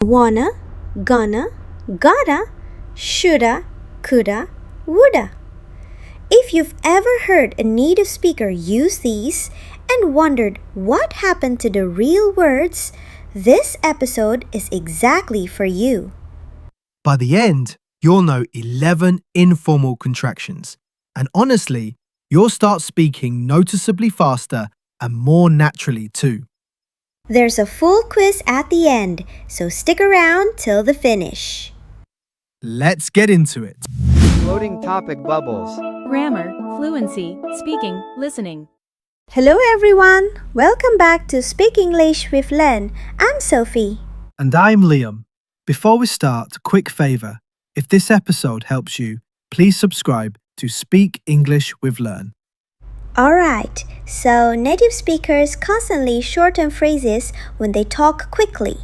wanna, gonna, gotta, shoulda, coulda, woulda. If you've ever heard a native speaker use these and wondered what happened to the real words, this episode is exactly for you. By the end, you'll know 11 informal contractions. And honestly, you'll start speaking noticeably faster and more naturally too. There's a full quiz at the end, so stick around till the finish. Let's get into it. Floating topic bubbles. Grammar, fluency, speaking, listening. Hello everyone! Welcome back to Speak English with Len. I'm Sophie. And I'm Liam. Before we start, a quick favour. If this episode helps you, please subscribe to Speak English with Learn. Alright, so native speakers constantly shorten phrases when they talk quickly,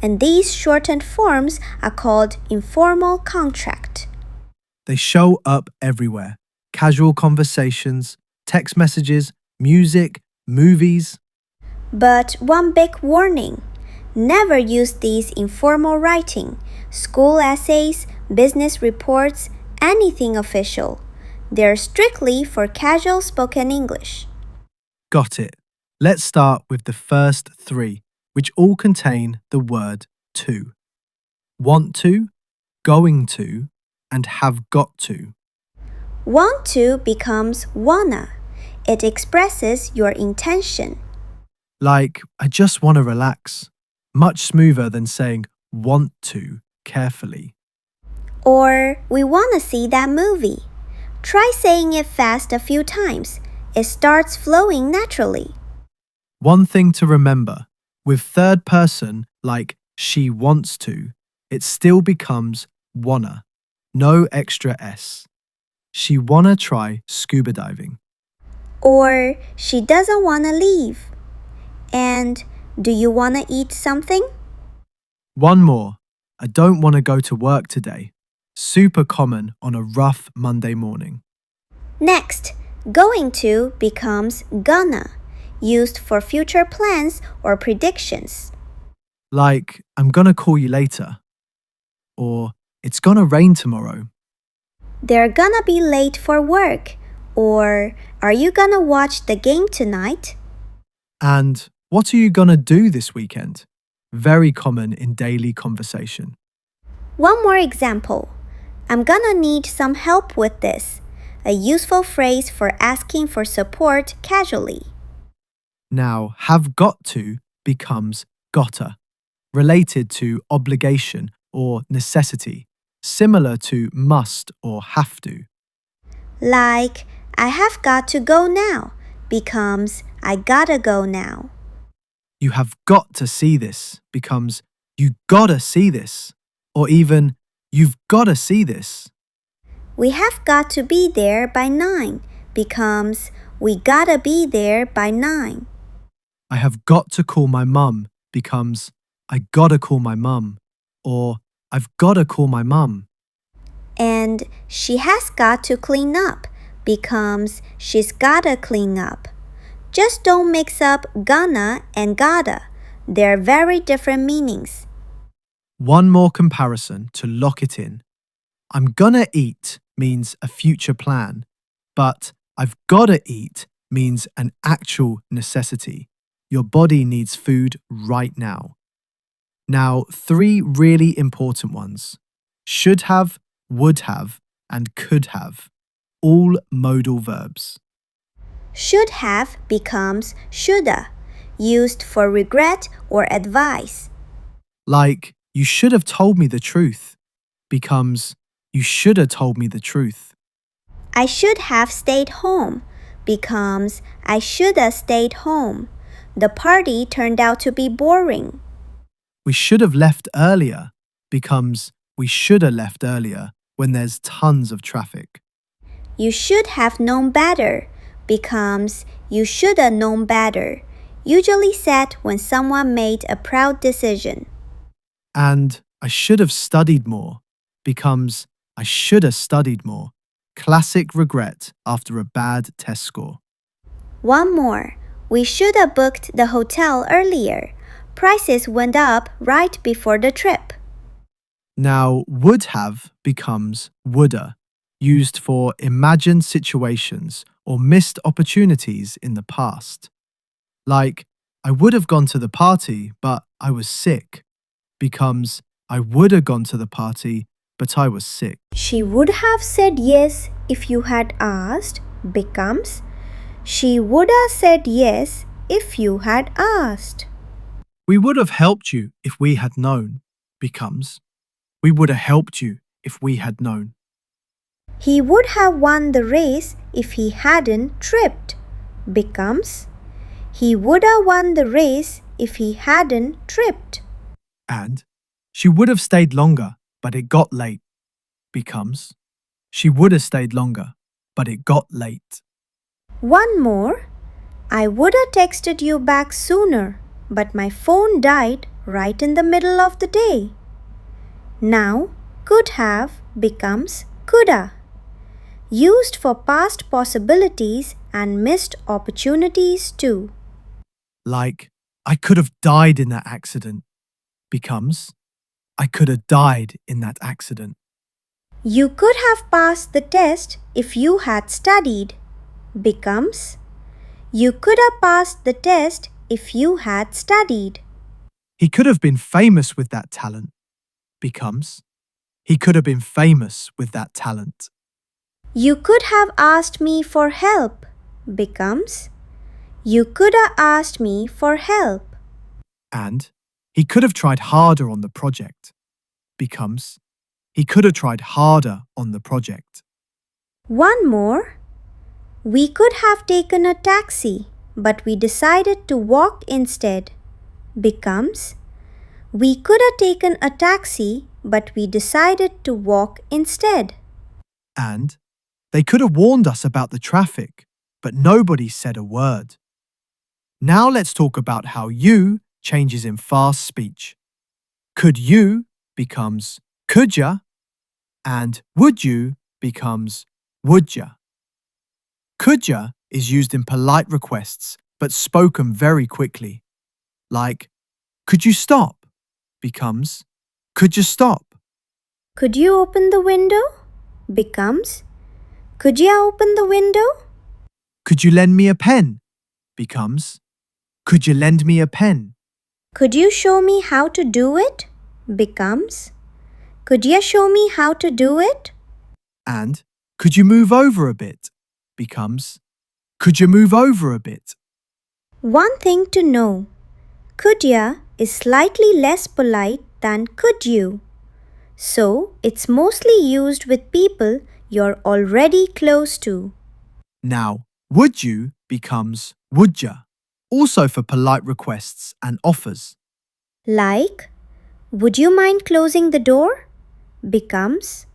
and these shortened forms are called informal contract. They show up everywhere. Casual conversations, text messages, music, movies. But one big warning. Never use these in formal writing, school essays, business reports, anything official. They're strictly for casual spoken English. Got it. Let's start with the first three, which all contain the word to. Want to, going to, and have got to. Want to becomes wanna. It expresses your intention. Like, I just want to relax. Much smoother than saying want to carefully. Or we wanna see that movie. Try saying it fast a few times. It starts flowing naturally. One thing to remember, with third person like she wants to, it still becomes wanna. No extra S. She wanna try scuba diving. Or she doesn't wanna leave. And do you wanna eat something? One more. I don't want to go to work today. Super common on a rough Monday morning. Next, going to becomes gonna, used for future plans or predictions. Like, I'm gonna call you later. Or, it's gonna rain tomorrow. They're gonna be late for work. Or, are you gonna watch the game tonight? And, what are you gonna do this weekend? Very common in daily conversation. One more example. I'm gonna need some help with this. A useful phrase for asking for support casually. Now, have got to becomes gotta, related to obligation or necessity, similar to must or have to. Like, I have got to go now becomes I gotta go now. You have got to see this becomes you gotta see this, or even you've gotta see this. We have got to be there by 9 becomes we gotta be there by 9. I have got to call my mum becomes I gotta call my mum, or I've gotta call my mum. And she has got to clean up becomes she's gotta clean up. Just don't mix up gonna and gotta. They're very different meanings. One more comparison to lock it in. I'm gonna eat means a future plan, but I've gotta eat means an actual necessity. Your body needs food right now. Now, three really important ones. Should have, would have, and could have. All modal verbs. Should have becomes shoulda, used for regret or advice. Like, you should have told me the truth becomes you should have told me the truth. I should have stayed home becomes I shoulda stayed home. The party turned out to be boring. We should have left earlier becomes we should have left earlier when there's tons of traffic. You should have known better becomes you shoulda known better, usually said when someone made a proud decision. And I should have studied more becomes I should have studied more. Classic regret after a bad test score. One more. We should have booked the hotel earlier. Prices went up right before the trip. Now, would have becomes woulda, used for imagined situations or missed opportunities in the past. Like, I would have gone to the party, but I was sick, becomes I would have gone to the party, but I was sick. She would have said yes if you had asked becomes she would have said yes if you had asked. We would have helped you if we had known, becomes we would have helped you if we had known. He would have won the race if he hadn't tripped becomes he would have won the race if he hadn't tripped. And she would have stayed longer, but it got late, becomes she would have stayed longer, but it got late. One more. I would have texted you back sooner, but my phone died right in the middle of the day. Now, could have becomes coulda, used for past possibilities and missed opportunities too. Like, I could have died in that accident, becomes I could have died in that accident. You could have passed the test if you had studied becomes you could have passed the test if you had studied. He could have been famous with that talent, becomes he could have been famous with that talent. You could have asked me for help becomes you could have asked me for help. And he could have tried harder on the project, becomes he could have tried harder on the project. One more. We could have taken a taxi, but we decided to walk instead becomes we could have taken a taxi, but we decided to walk instead. And they could have warned us about the traffic, but nobody said a word. Now let's talk about how you changes in fast speech. Could you becomes could ya, and would you becomes would ya. Could ya is used in polite requests but spoken very quickly. Like, could you stop becomes could you stop. Could you open the window becomes could you open the window? Could you lend me a pen becomes could you lend me a pen. Could you show me how to do it becomes could you show me how to do it? And could you move over a bit becomes could you move over a bit. One thing to know. Could ya is slightly less polite than could you. So it's mostly used with people you're already close to. Now, would you becomes would ya, also for polite requests and offers. Like, would you mind closing the door? Becomes,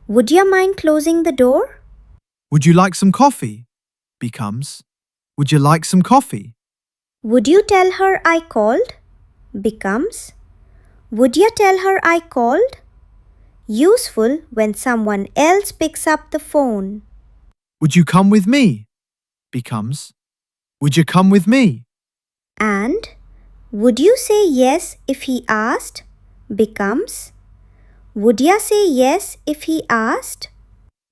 would you mind closing the door? Would you like some coffee becomes would you like some coffee. Would you tell her I called? Becomes, would you tell her I called? Useful when someone else picks up the phone. Would you come with me becomes would you come with me. And would you say yes if he asked? Becomes, would ya say yes if he asked?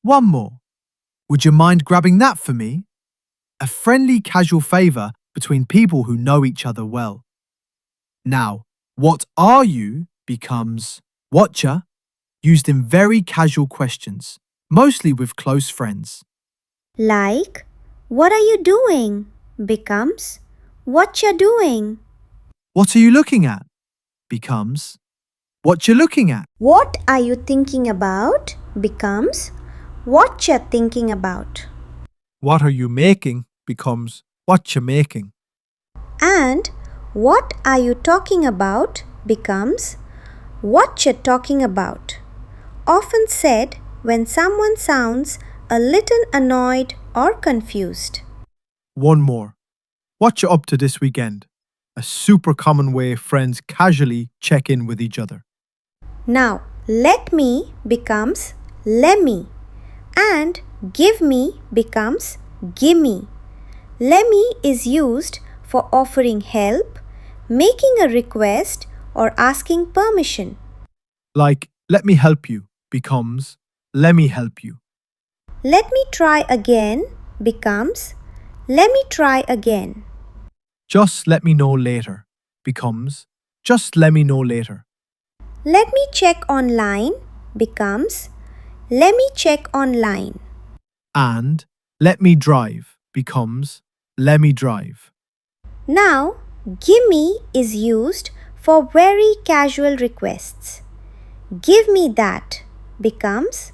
One more. Would you mind grabbing that for me? A friendly casual favour between people who know each other well. Now, what are you becomes whatcha, used in very casual questions, mostly with close friends. Like, what are you doing? Becomes, what you doing? What are you looking at? Becomes what you're looking at. What are you thinking about? Becomes, what you're thinking about. What are you making? Becomes what you're making. And what are you talking about? Becomes, what you're talking about. Often said when someone sounds a little annoyed or confused. One more. What you up to this weekend? A super common way friends casually check in with each other. Now, let me becomes lemme and give me becomes gimme. Lemme is used for offering help, making a request or asking permission. Like, let me help you becomes, lemme help you. Let me try again becomes, let me try again. Just let me know later becomes, just let me know later. Let me check online becomes, let me check online. And let me drive becomes, let me drive. Now, gimme is used for very casual requests. Give me that becomes,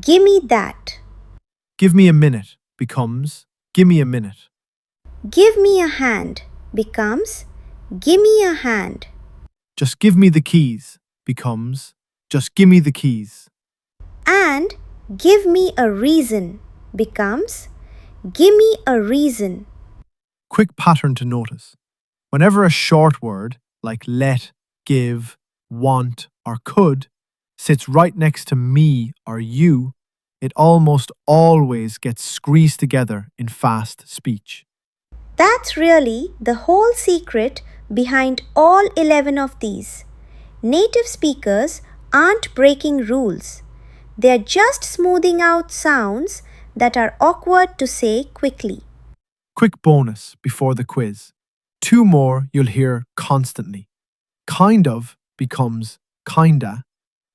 gimme that. Give me a minute becomes, give me a minute. Give me a hand becomes, gimme a hand. Just give me the keys becomes, just give me the keys. And give me a reason becomes, gimme a reason. Quick pattern to notice. Whenever a short word like let, give, want, or could sits right next to me or you, it almost always gets squeezed together in fast speech. That's really the whole secret behind all 11 of these. Native speakers aren't breaking rules. They're just smoothing out sounds that are awkward to say quickly. Quick bonus before the quiz. 2 more you'll hear constantly. Kind of becomes kinda,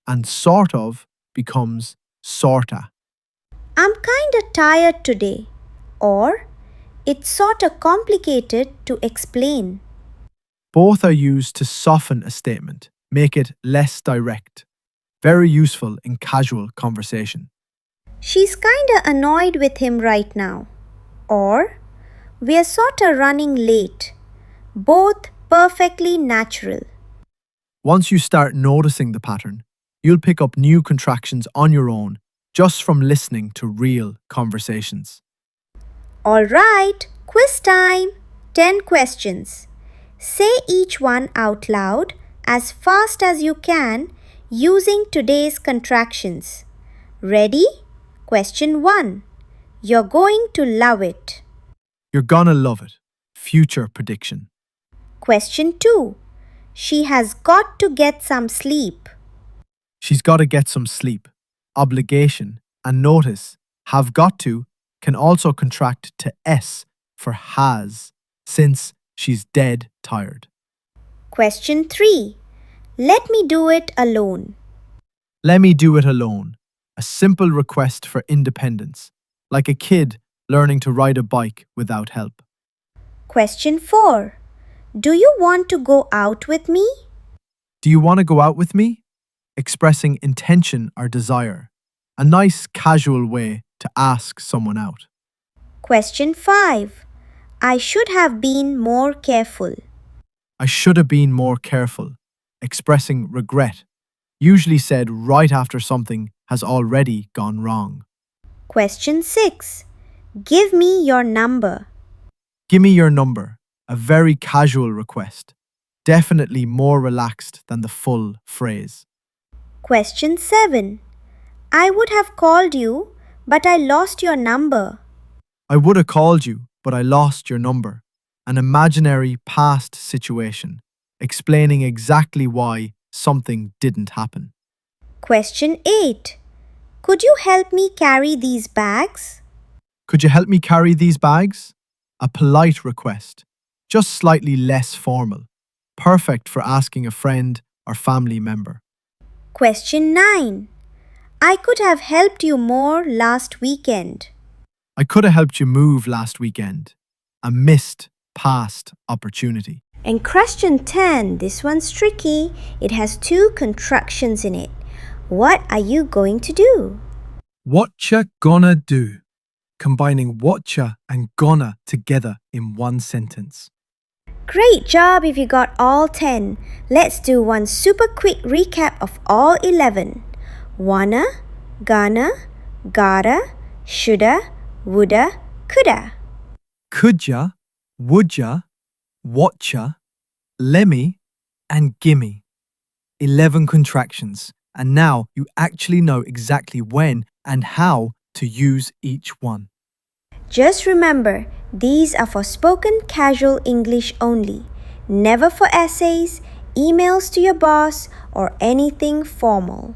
and sort of becomes sorta. I'm kinda tired today. Or, it's sorta complicated to explain. Both are used to soften a statement, make it less direct. Very useful in casual conversation. She's kinda annoyed with him right now. Or, we're sorta running late. Both perfectly natural. Once you start noticing the pattern, you'll pick up new contractions on your own just from listening to real conversations. Alright, quiz time! 10 questions. Say each one out loud as fast as you can using today's contractions. Ready? Question 1. You're going to love it. You're gonna love it. Future prediction. Question 2. She has got to get some sleep. She's gotta get some sleep. Obligation and notice, have got to, can also contract to S for has, since she's dead tired. Question 3. Let me do it alone. Let me do it alone. A simple request for independence, like a kid learning to ride a bike without help. Question 4. Do you want to go out with me? Do you want to go out with me? Expressing intention or desire. A nice casual way to ask someone out. Question 5. I should have been more careful. I should have been more careful. Expressing regret. Usually said right after something has already gone wrong. Question 6. Give me your number. Gimme your number. A very casual request. Definitely more relaxed than the full phrase. Question 7. I would have called you, but I lost your number. I would have called you, but I lost your number. An imaginary past situation, explaining exactly why something didn't happen. Question 8. Could you help me carry these bags? Could you help me carry these bags? A polite request, just slightly less formal. Perfect for asking a friend or family member. Question 9. I could have helped you more last weekend. I could have helped you move last weekend. A missed past opportunity. And question 10, this one's tricky. It has 2 contractions in it. What are you going to do? Whatcha gonna do? Combining whatcha and gonna together in one sentence. Great job if you got all 10. Let's do one super quick recap of all 11. Wanna, gonna, gotta, shoulda, woulda, coulda. Coulda, woulda, whatcha, lemme, and gimme. 11 contractions, and now you actually know exactly when and how to use each one. Just remember, these are for spoken casual English only. Never for essays, emails to your boss, or anything formal.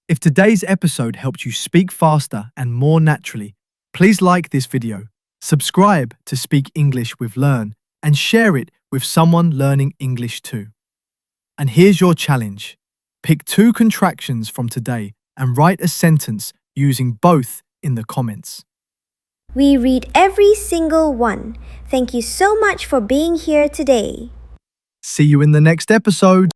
If today's episode helped you speak faster and more naturally, please like this video, subscribe to Speak English with Learn, and share it with someone learning English too. And here's your challenge. Pick 2 contractions from today and write a sentence using both in the comments. We read every single one. Thank you so much for being here today. See you in the next episode.